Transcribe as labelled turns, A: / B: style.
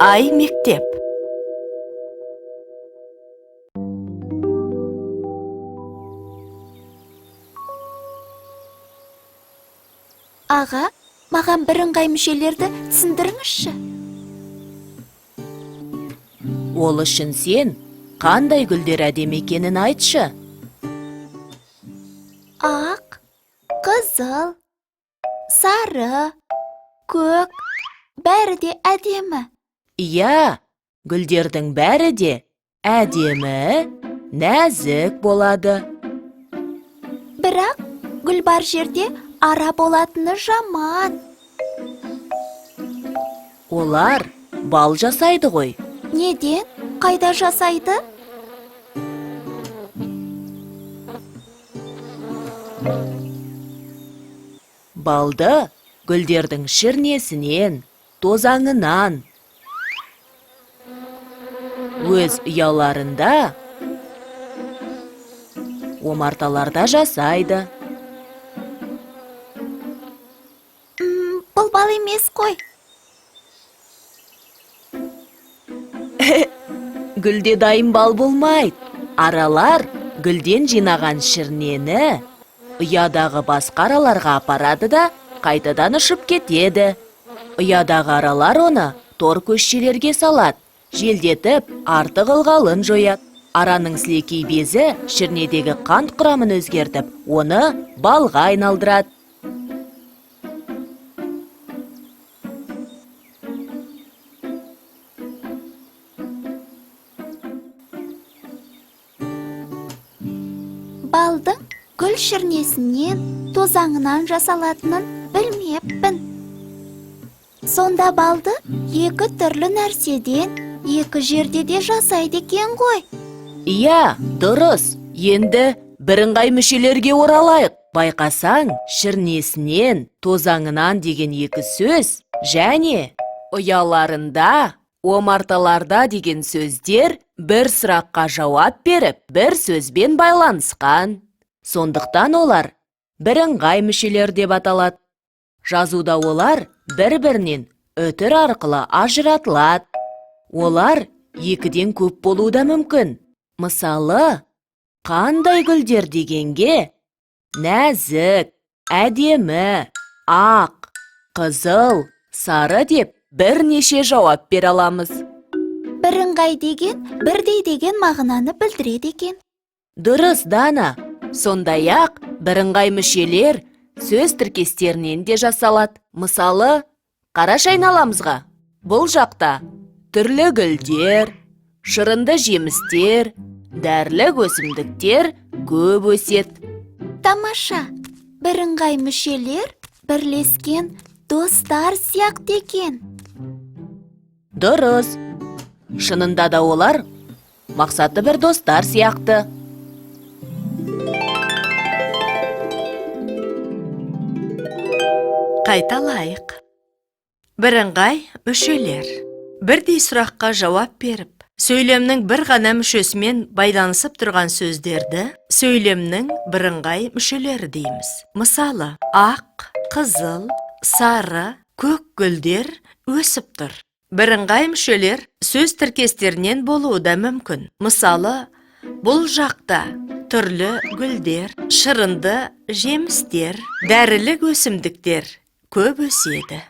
A: Ай мектеп.
B: Аға, маған бірыңғай мүшелерді түсіндіріңізші.
A: Ол үшін сен қандай гүлдер әдемі екенін айтшы.
B: Ақ, қызыл, сары, көк, бәрі де әдемі.
A: Иә, гүлдердің бәрі де әдемі, нәзік болады.
B: Бірақ гүл бар жерде ара болатыны жаман.
A: Олар бал жасайды ғой.
B: Неден? Қайда жасайды?
A: Балды гүлдердің шірнесінен, тозаңынан, өз ұяларында, омарталарда жасайды.
B: Бұл бал емес қой.
A: Гүлде дайын бал болмайды. Аралар гүлден жинаған шірнені ұядағы басқа араларға апарады да қайтадан ұшып кетеді. Ұядағы аралар оны тор көшшелерге салады, желдетіп артық ылғалын жояды. Араның сілекей безі шірнедегі қант құрамын өзгертіп, оны балға айналдырады.
B: Балдың гүл шірнесінен, тозаңынан жасалатынын білмеппін. Сонда балды екі түрлі нәрседен, екі жерде де жасайды екен ғой.
A: Иә, дұрыс. Енді бірыңғай мүшелерге оралайық. Байқасаң, шірнесінен, тозаңынан деген екі сөз, және ұяларында, омарталарда деген сөздер бір сұраққа жауап беріп, бір сөзбен байланысқан. Сондықтан олар бірыңғай мүшелер деп аталады. Жазуда олар бір-бірінен үтір арқылы ажыратылады. Олар екіден көп болуы да мүмкін. Мысалы, қандай гүлдер дегенге нәзік, әдемі, ақ, қызыл, сары деп бірнеше жауап бере аламыз.
B: Бірыңғай деген, бірдей деген мағынаны білдіреді екен.
A: Дұрыс, Дана. Сондай-ақ бірыңғай мүшелер сөз тіркестерінен де жасалады. Мысалы, қараш айналамызға. Бұл жақта түрлі гүлдер, шырынды жемістер, дәрілік өсімдіктер көп өседі.
B: Тамаша, бірыңғай мүшелер бірлескен достар сияқты екен.
A: Дұрыс. Шынында да олар мақсаты бір достар сияқты. Қайталайық. Бірыңғай мүшелер. Бірдей сұраққа жауап беріп, сөйлемнің бір ғана мүшесімен байланысып тұрған сөздерді сөйлемнің бірыңғай мүшелері дейміз. Мысалы, ақ, қызыл, сары, көк гүлдер өсіп тұр. Бірыңғай мүшелер сөз тіркестерінен болуы да мүмкін. Мысалы, бұл жақта түрлі гүлдер, шырынды жемістер, дәрілік өсімдіктер көп өседі.